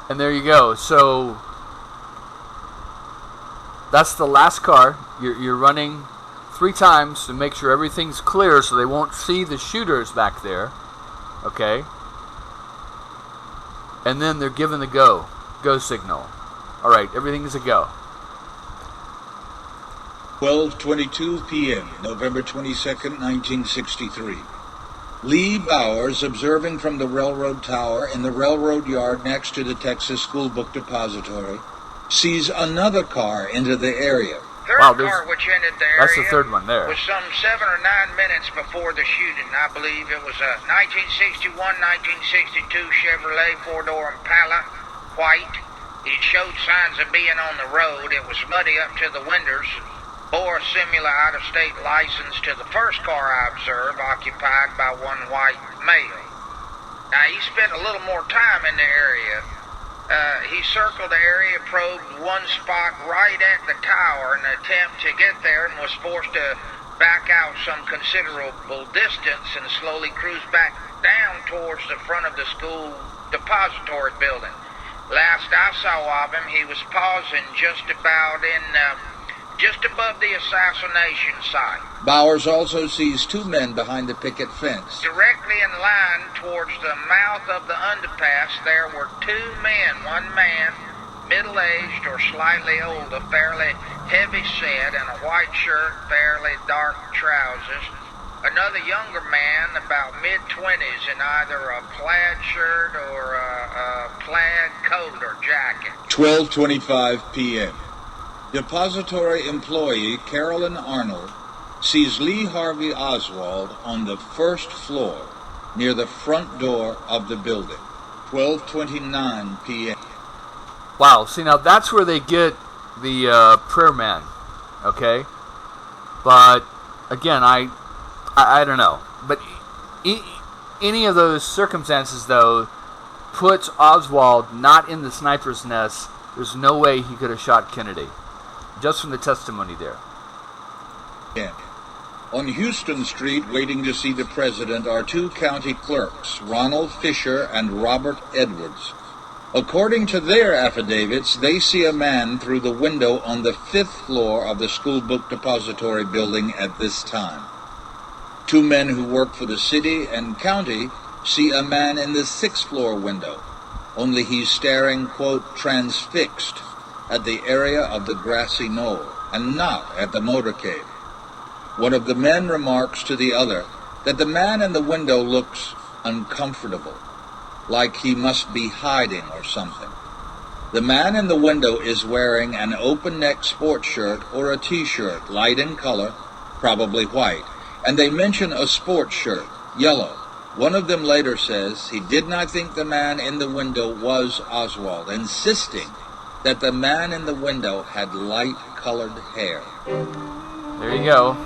And there you go. So that's the last car. You're running 3 times to make sure everything's clear so they won't see the shooters back there. Okay? And then they're given the go signal. Alright, everything is a go. 12:22 p.m., November 22nd, 1963. Lee Bowers, observing from the railroad tower in the railroad yard next to the Texas School Book Depository, sees another car into the area. Third car which entered the area that's the third one there. was some 7 or 9 minutes before the shooting. I believe it was a 1961-1962 Chevrolet 4-door Impala, white. It showed signs of being on the road. It was muddy up to the windows. Bore a similar out-of-state license to the first car I observed, occupied by one white male. Now, he spent a little more time in the area. He circled the area, probed one spot right at the tower in an attempt to get there, and was forced to back out some considerable distance and slowly cruise back down towards the front of the school depository building. Last I saw of him, he was pausing just above the assassination site. Bowers also sees two men behind the picket fence. Directly in line towards the mouth of the underpass, there were 2 men. One man, middle-aged or slightly older, fairly heavy-set, in a white shirt, fairly dark trousers. Another younger man, about mid-20s, in either a plaid shirt or a plaid coat or jacket. 12:25 p.m. Depository employee Carolyn Arnold sees Lee Harvey Oswald on the first floor near the front door of the building. 12:29 p.m. Wow, see, now that's where they get the prayer man, okay? But again, I don't know. But any of those circumstances, though, puts Oswald not in the sniper's nest. There's no way he could have shot Kennedy, just from the testimony there. Yeah. On Houston Street, waiting to see the president, are 2 county clerks, Ronald Fisher and Robert Edwards. According to their affidavits, they see a man through the window on the 5th floor of the School Book Depository building at this time. 2 men who work for the city and county see a man in the 6th floor window, only he's staring, quote, transfixed at the area of the grassy knoll, and not at the motorcade. One of the men remarks to the other that the man in the window looks uncomfortable, like he must be hiding or something. The man in the window is wearing an open-neck sports shirt or a t-shirt, light in color, probably white, and they mention a sports shirt, yellow. One of them later says he did not think the man in the window was Oswald, insisting that the man in the window had light-colored hair. There you go.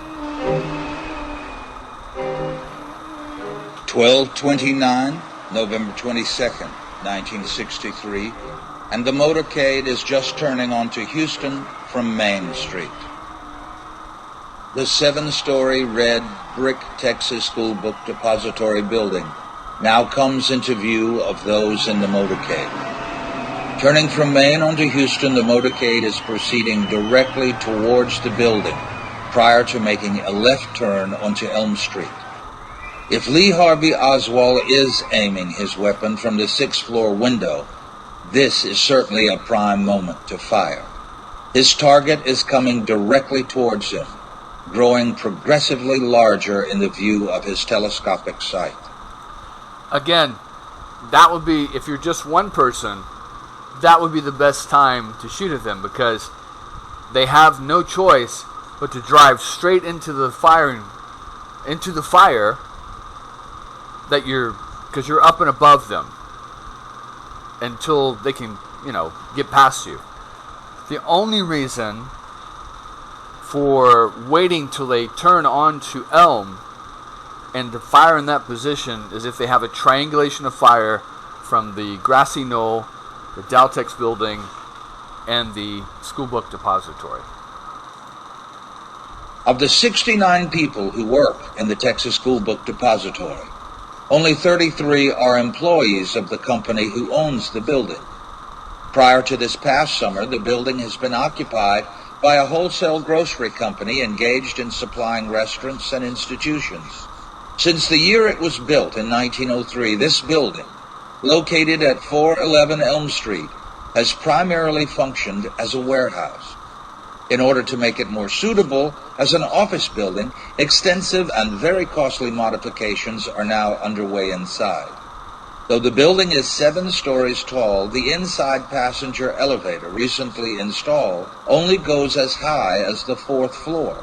12:29, November 22nd, 1963, and the motorcade is just turning onto Houston from Main Street. The 7-story red brick Texas School Book Depository building now comes into view of those in the motorcade. Turning from Main onto Houston, the motorcade is proceeding directly towards the building prior to making a left turn onto Elm Street. If Lee Harvey Oswald is aiming his weapon from the 6th floor window, this is certainly a prime moment to fire. His target is coming directly towards him, growing progressively larger in the view of his telescopic sight. Again, that would be, if you're just one person, that would be the best time to shoot at them, because they have no choice but to drive straight into the fire that because you're up and above them until they can, get past you. The only reason for waiting till they turn onto Elm and to fire in that position is if they have a triangulation of fire from the grassy knoll, the Daltex building, and the school book depository. Of the 69 people who work in the Texas School Book Depository, only 33 are employees of the company who owns the building. Prior to this past summer, the building has been occupied by a wholesale grocery company engaged in supplying restaurants and institutions. Since the year it was built in 1903, this building, located at 411 Elm Street, has primarily functioned as a warehouse. In order to make it more suitable as an office building, extensive and very costly modifications are now underway inside. Though the building is 7 stories tall, the inside passenger elevator recently installed only goes as high as the 4th floor.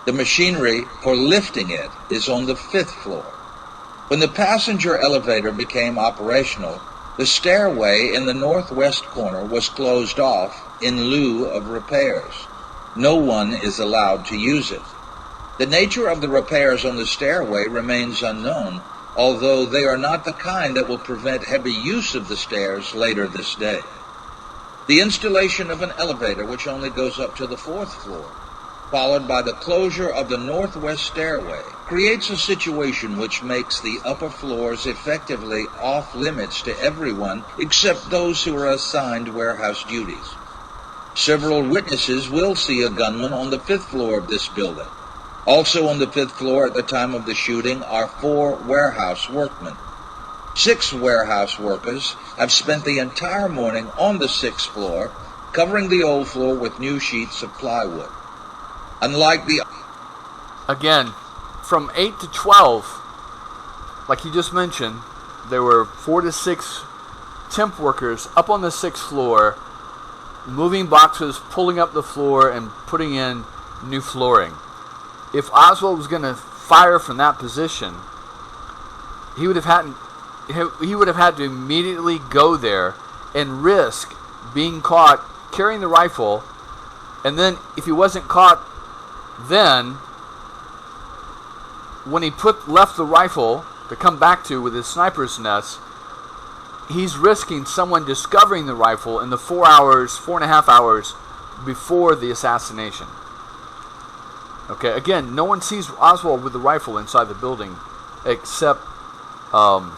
The machinery for lifting it is on the 5th floor. When the passenger elevator became operational, the stairway in the northwest corner was closed off in lieu of repairs. No one is allowed to use it. The nature of the repairs on the stairway remains unknown, although they are not the kind that will prevent heavy use of the stairs later this day. The installation of an elevator which only goes up to the 4th floor, followed by the closure of the northwest stairway, creates a situation which makes the upper floors effectively off limits to everyone except those who are assigned warehouse duties. Several witnesses will see a gunman on the 5th floor of this building. Also on the 5th floor at the time of the shooting are 4 warehouse workmen. 6 warehouse workers have spent the entire morning on the 6th floor, covering the old floor with new sheets of plywood. Again, from 8 to 12, like you just mentioned, there were 4 to 6 temp workers up on the 6th floor, moving boxes, pulling up the floor, and putting in new flooring. If Oswald was going to fire from that position, he would have had to immediately go there and risk being caught carrying the rifle, and then if he wasn't caught, then when he left the rifle to come back to with his sniper's nest, he's risking someone discovering the rifle in the 4.5 hours before the assassination. Okay, again, no one sees Oswald with the rifle inside the building except the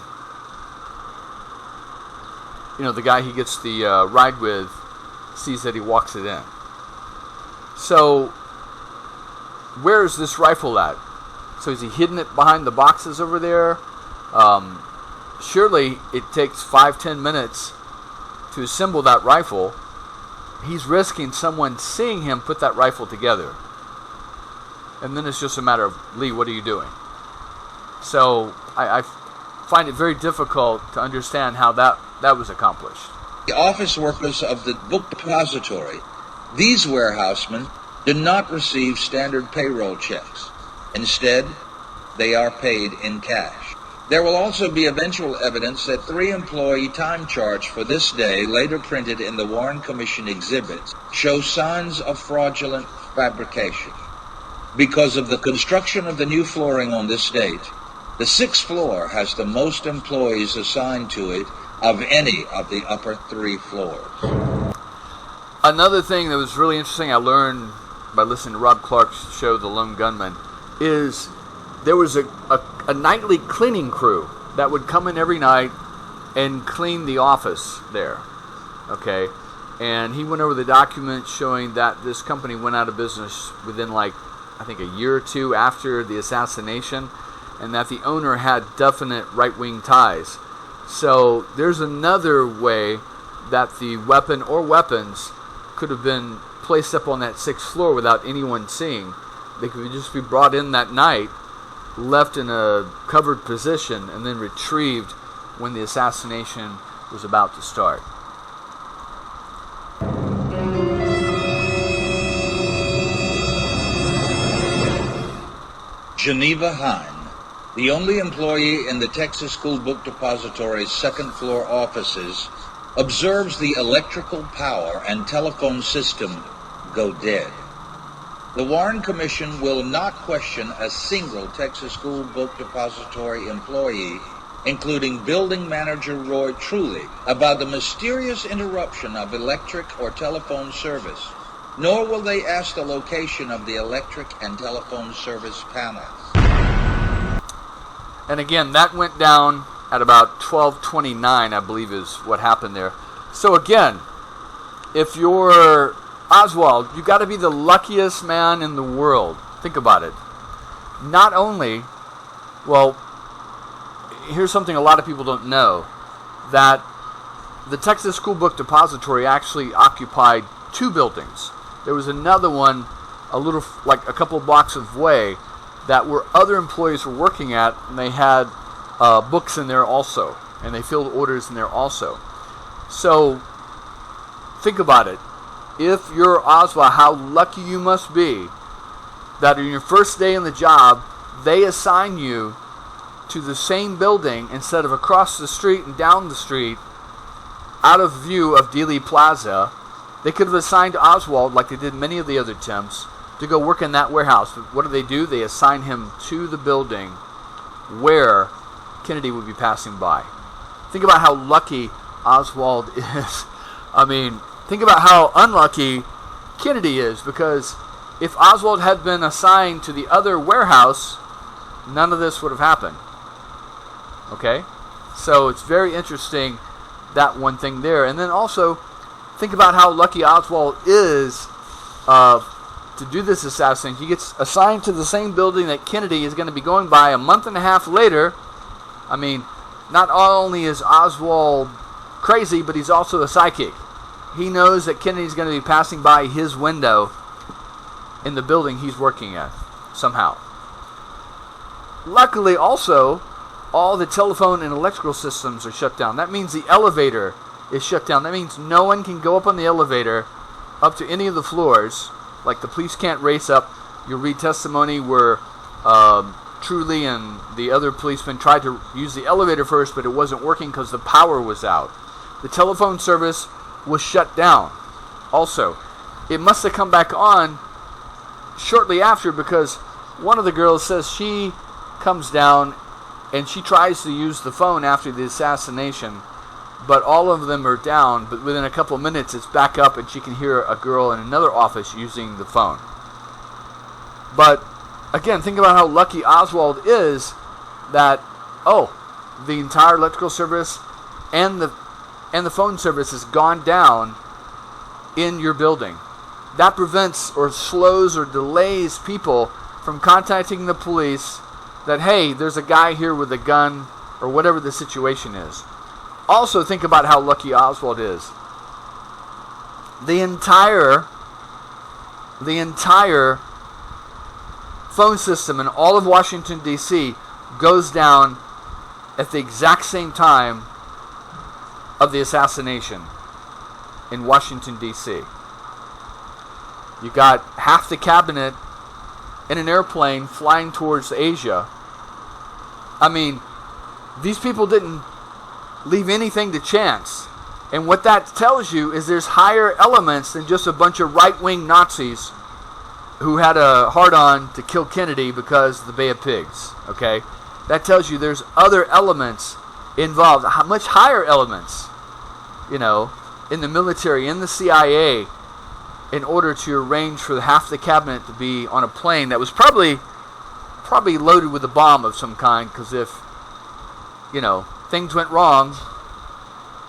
guy he gets the ride with sees that he walks it in. So where is this rifle at? So is he hidden it behind the boxes over there? Surely it takes 5-10 minutes to assemble that rifle. He's risking someone seeing him put that rifle together. And then it's just a matter of, Lee, what are you doing? So I find it very difficult to understand how that was accomplished. The office workers of the book depository, these warehousemen, do not receive standard payroll checks. Instead, they are paid in cash. There will also be eventual evidence that 3 employee time charts for this day, later printed in the Warren Commission exhibits, show signs of fraudulent fabrication. Because of the construction of the new flooring on this date, The 6th floor has the most employees assigned to it of any of the upper 3 floors. Another thing that was really interesting I learned by listening to Rob Clark's show, The Lone Gunman, is there was a nightly cleaning crew that would come in every night and clean the office there. Okay? And he went over the documents showing that this company went out of business within I think a year or two after the assassination, and that the owner had definite right-wing ties. So there's another way that the weapon or weapons could have been placed up on that 6th floor without anyone seeing. They could just be brought in that night, left in a covered position, and then retrieved when the assassination was about to start. Geneva Hine, the only employee in the Texas School Book Depository's 2nd floor offices, observes the electrical power and telephone system go dead. The Warren Commission will not question a single Texas School Book Depository employee, including building manager Roy Truly, about the mysterious interruption of electric or telephone service, nor will they ask the location of the electric and telephone service panels. And again, that went down at about 12:29, I believe is what happened there. So again, if you're Oswald, you got to be the luckiest man in the world. Think about it. Not only, well, here's something a lot of people don't know, that the Texas School Book Depository actually occupied 2 buildings. There was another one a couple blocks away that where other employees were working at, and they had books in there also, and they filled orders in there also. So think about it. If you're Oswald, how lucky you must be that in your first day in the job, they assign you to the same building instead of across the street and down the street, out of view of Dealey Plaza. They could have assigned Oswald, like they did many of the other attempts, to go work in that warehouse. But what do? They assign him to the building where Kennedy would be passing by. Think about how lucky Oswald is. I mean, think about how unlucky Kennedy is, because if Oswald had been assigned to the other warehouse, none of this would have happened. Okay? So it's very interesting, that one thing there. And then also, think about how lucky Oswald is to do this assassination. He gets assigned to the same building that Kennedy is going to be going by a month and a half later. I mean, not only is Oswald crazy, but he's also a psychic. He knows that Kennedy's going to be passing by his window in the building he's working at, somehow. Luckily, also, all the telephone and electrical systems are shut down. That means the elevator is shut down. That means no one can go up on the elevator up to any of the floors. Like, the police can't race up. You'll read testimony where Truly and the other policemen tried to use the elevator first, but it wasn't working because the power was out. The telephone service was shut down. Also, it must have come back on shortly after, because one of the girls says she comes down and she tries to use the phone after the assassination, but all of them are down. But within a couple of minutes, it's back up, and she can hear a girl in another office using the phone. But again, think about how lucky Oswald is that, the entire electrical service and the phone service has gone down in your building. That prevents or slows or delays people from contacting the police that, hey, there's a guy here with a gun, or whatever the situation is. Also, think about how lucky Oswald is. The entire phone system in all of Washington, D.C. goes down at the exact same time of the assassination in Washington, D.C. You got half the cabinet in an airplane flying towards Asia. I mean, these people didn't leave anything to chance. And what that tells you is there's higher elements than just a bunch of right-wing Nazis who had a hard-on to kill Kennedy because of the Bay of Pigs, okay? that tells you there's other elements involved, much higher elements, in the military, in the CIA, in order to arrange for half the cabinet to be on a plane that was probably loaded with a bomb of some kind, because if, things went wrong,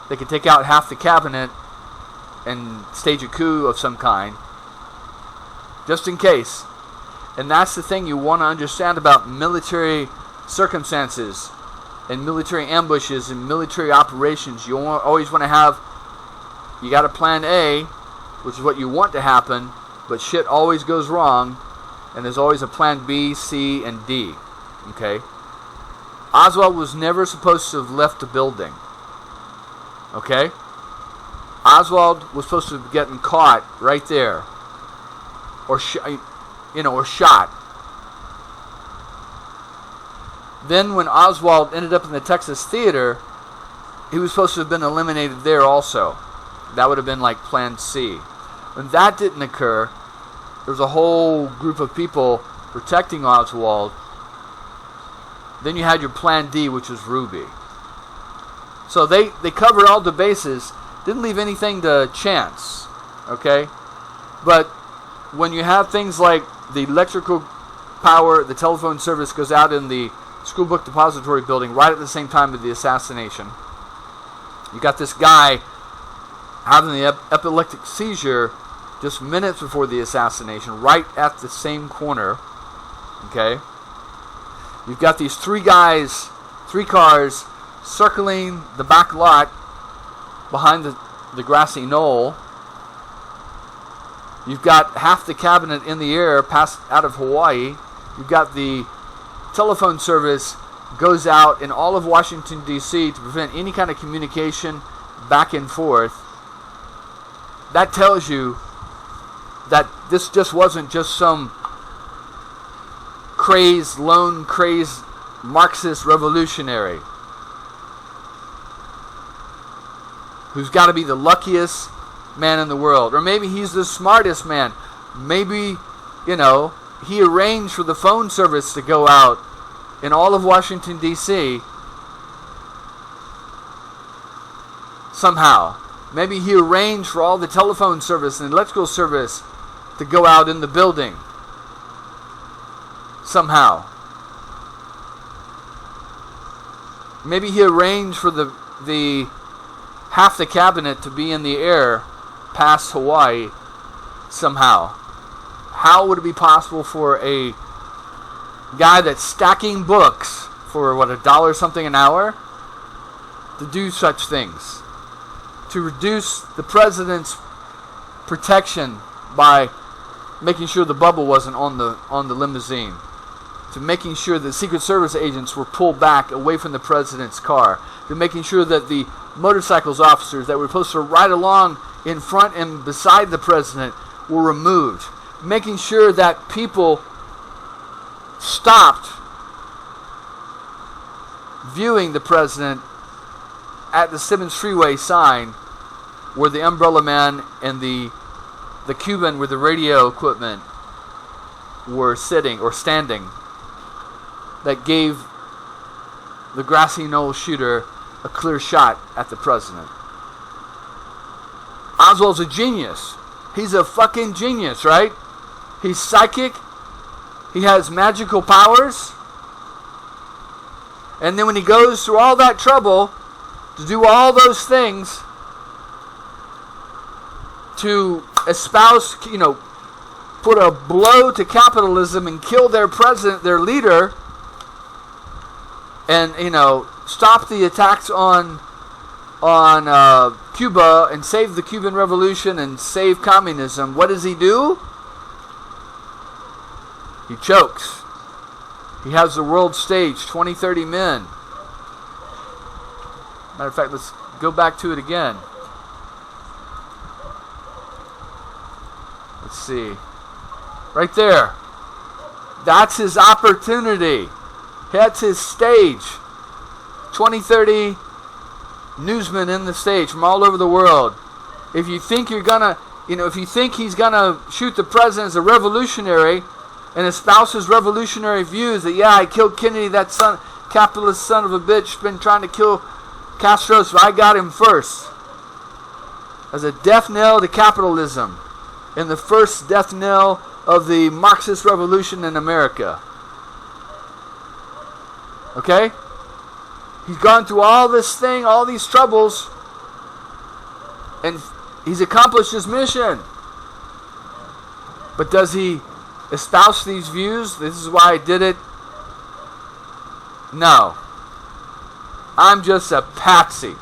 they could take out half the cabinet and stage a coup of some kind, just in case. And that's the thing you want to understand about military circumstances and military ambushes and military operations. You always want to have, you got a plan A, which is what you want to happen, but shit always goes wrong, and there's always a plan B, C, and D. Okay? Oswald was never supposed to have left the building. Okay? Oswald was supposed to have gotten caught right there, or shot. Then when Oswald ended up in the Texas theater, he was supposed to have been eliminated there also. That would have been like plan C. When that didn't occur, there was a whole group of people protecting Oswald. Then you had your plan D, which was Ruby. So they covered all the bases, didn't leave anything to chance. Okay? But when you have things like the electrical power, the telephone service goes out in the school book depository building right at the same time of the assassination. You got this guy having the epileptic seizure just minutes before the assassination, right at the same corner. Okay? You've got these three cars circling the back lot behind the grassy knoll. You've got half the cabinet in the air passed out of Hawaii. You've got the telephone service goes out in all of Washington, D.C. to prevent any kind of communication back and forth. That tells you that this just wasn't just some lone crazed Marxist revolutionary who's got to be the luckiest man in the world. Or maybe he's the smartest man. Maybe, he arranged for the phone service to go out in all of Washington, D.C. somehow. Maybe he arranged for all the telephone service and electrical service to go out in the building somehow. Maybe he arranged for the half the cabinet to be in the air past Hawaii somehow. How would it be possible for a guy that's stacking books for $1 something an hour to do such things? To reduce the president's protection by making sure the bubble wasn't on the limousine, to making sure that Secret Service agents were pulled back away from the president's car, to making sure that the motorcycles officers that were supposed to ride along in front and beside the president were removed, making sure that people stopped viewing the president at the Simmons Freeway sign where the Umbrella Man and the Cuban with the radio equipment were sitting or standing, that gave the grassy knoll shooter a clear shot at the president. Oswald's a genius. He's a fucking genius, right? He's psychic. He has magical powers. And then when he goes through all that trouble to do all those things, to espouse, put a blow to capitalism and kill their president, their leader, and, stop the attacks on Cuba and save the Cuban Revolution and save communism, what does he do? He chokes. He has the world stage, 20, 30 men. Matter of fact, let's go back to it again. Let's see. Right there. That's his opportunity. That's his stage. 20, 30 newsmen in the stage from all over the world. If you think if you think he's gonna shoot the president as a revolutionary and espouse his revolutionary views that, I killed Kennedy, that capitalist son of a bitch been trying to kill Castro, so I got him first. As a death knell to capitalism. And the first death knell of the Marxist revolution in America. Okay? He's gone through all this thing, all these troubles, and he's accomplished his mission. But does he espouse these views? This is why I did it. No. I'm just a patsy.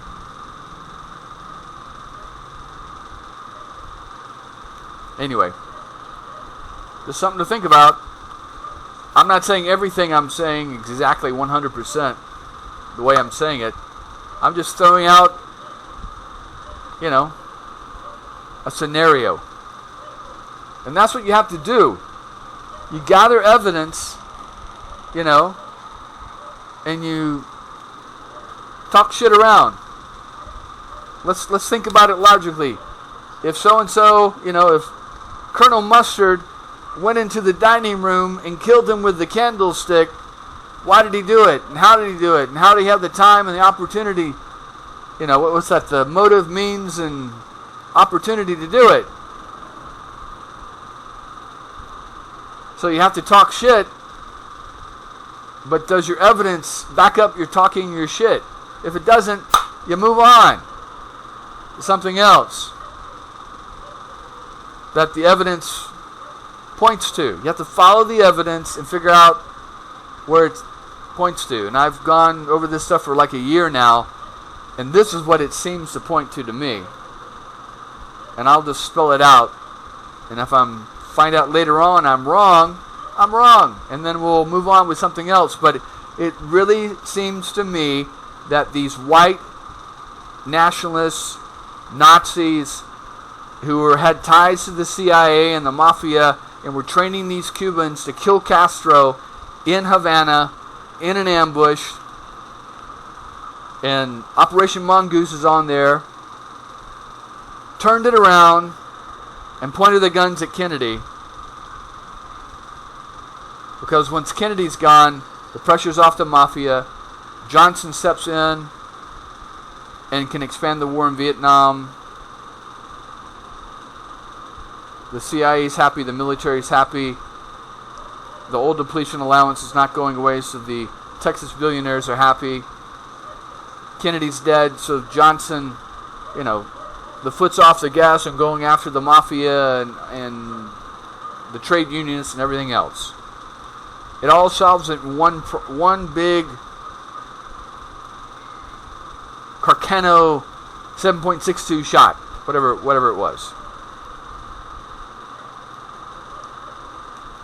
Anyway, just something to think about. I'm not saying everything I'm saying exactly 100% the way I'm saying it. I'm just throwing out, a scenario. And that's what you have to do. You gather evidence, and you talk shit around. Let's think about it logically. If so-and-so, if Colonel Mustard went into the dining room and killed him with the candlestick, why did he do it? And how did he do it? And how did he have the time and the opportunity? What's that? The motive, means, and opportunity to do it. So you have to talk shit, but does your evidence back up your talking your shit? If it doesn't, you move on to something else that the evidence points to. You have to follow the evidence and figure out where it points to. And I've gone over this stuff for like a year now, and this is what it seems to point to me. And I'll just spell it out. And if I find out later on I'm wrong, I'm wrong. And then we'll move on with something else. But it really seems to me that these white nationalists, Nazis, who had ties to the CIA and the Mafia, and were training these Cubans to kill Castro in Havana, in an ambush, and Operation Mongoose is on there, turned it around, and pointed the guns at Kennedy. Because once Kennedy's gone, the pressure's off the Mafia. Johnson steps in and can expand the war in Vietnam. The CIA's happy, the military's happy. The old depletion allowance is not going away, so the Texas billionaires are happy. Kennedy's dead, so Johnson, the foot's off the gas and going after the Mafia and the trade unionists and everything else. It all solves in one big Carcano 7.62 shot, whatever it was.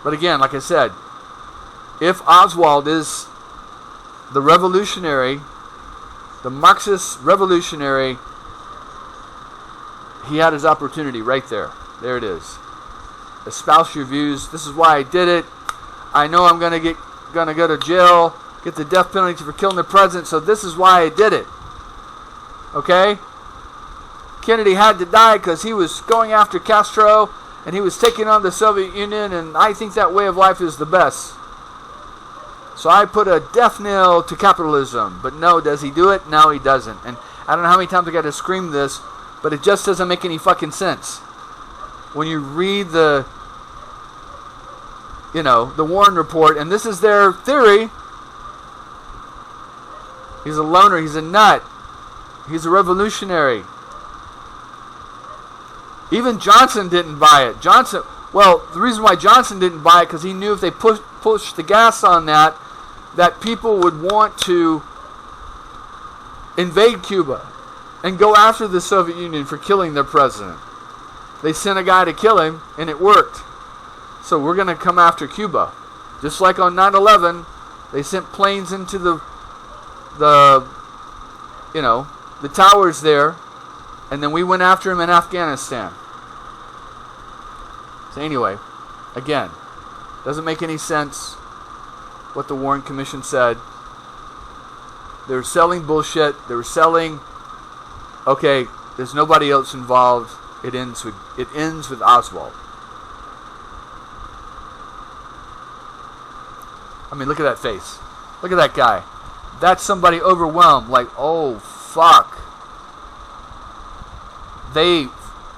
But again, like I said, if Oswald is the revolutionary, the Marxist revolutionary, he had his opportunity right there. There it is. Espouse your views. This is why I did it. I know I'm gonna go to jail, get the death penalty for killing the president, so this is why I did it. Okay? Kennedy had to die because he was going after Castro and he was taking on the Soviet Union, and I think that way of life is the best. So I put a death knell to capitalism. But no, does he do it? No, he doesn't. And I don't know how many times I got to scream this, but it just doesn't make any fucking sense. When you read the Warren Report, and this is their theory. He's a loner, he's a nut. He's a revolutionary. Even Johnson didn't buy it. The reason why Johnson didn't buy it, because he knew if they pushed the gas on that people would want to invade Cuba and go after the Soviet Union for killing their president. They sent a guy to kill him, and it worked. So we're going to come after Cuba. Just like on 9/11, they sent planes into the towers there, and then we went after him in Afghanistan. So anyway, again, doesn't make any sense what the Warren Commission said. They're selling bullshit. They were selling, okay, there's nobody else involved. It ends with Oswald. I mean, look at that face. Look at that guy. That's somebody overwhelmed. Like, oh, fuck. They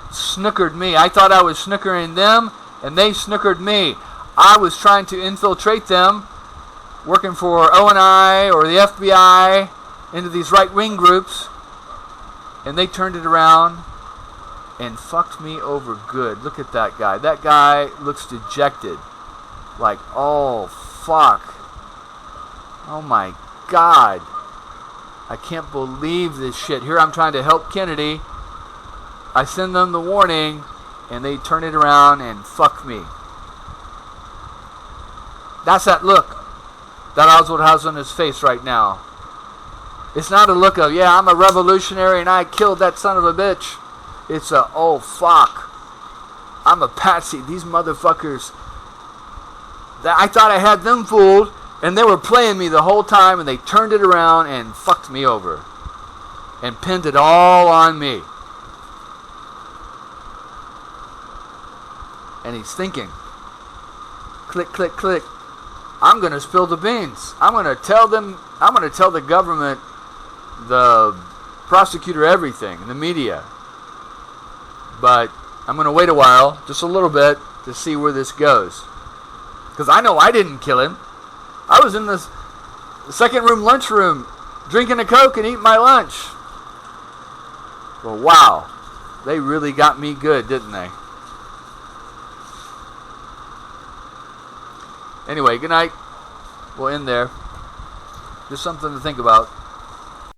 snookered me. I thought I was snookering them, and they snookered me. I was trying to infiltrate them, working for O&I or the FBI, into these right-wing groups, and they turned it around and fucked me over good. Look at that guy. That guy looks dejected. Like, oh, fuck. Oh, my God. I can't believe this shit. Here I'm trying to help Kennedy. I send them the warning, and they turn it around and fuck me. That's that look that Oswald has on his face right now. It's not a look of, yeah, I'm a revolutionary and I killed that son of a bitch. It's a, oh, fuck. I'm a patsy. These motherfuckers, I thought I had them fooled, and they were playing me the whole time, and they turned it around and fucked me over. And pinned it all on me. And he's thinking, click, click, click. I'm going to spill the beans. I'm going to tell the government, the prosecutor, everything, the media. But I'm going to wait a while, just a little bit, to see where this goes. Because I know I didn't kill him. I was in the second room lunchroom drinking a Coke and eating my lunch. Well, wow. They really got me good, didn't they? Anyway, good night. We'll end there. Just something to think about.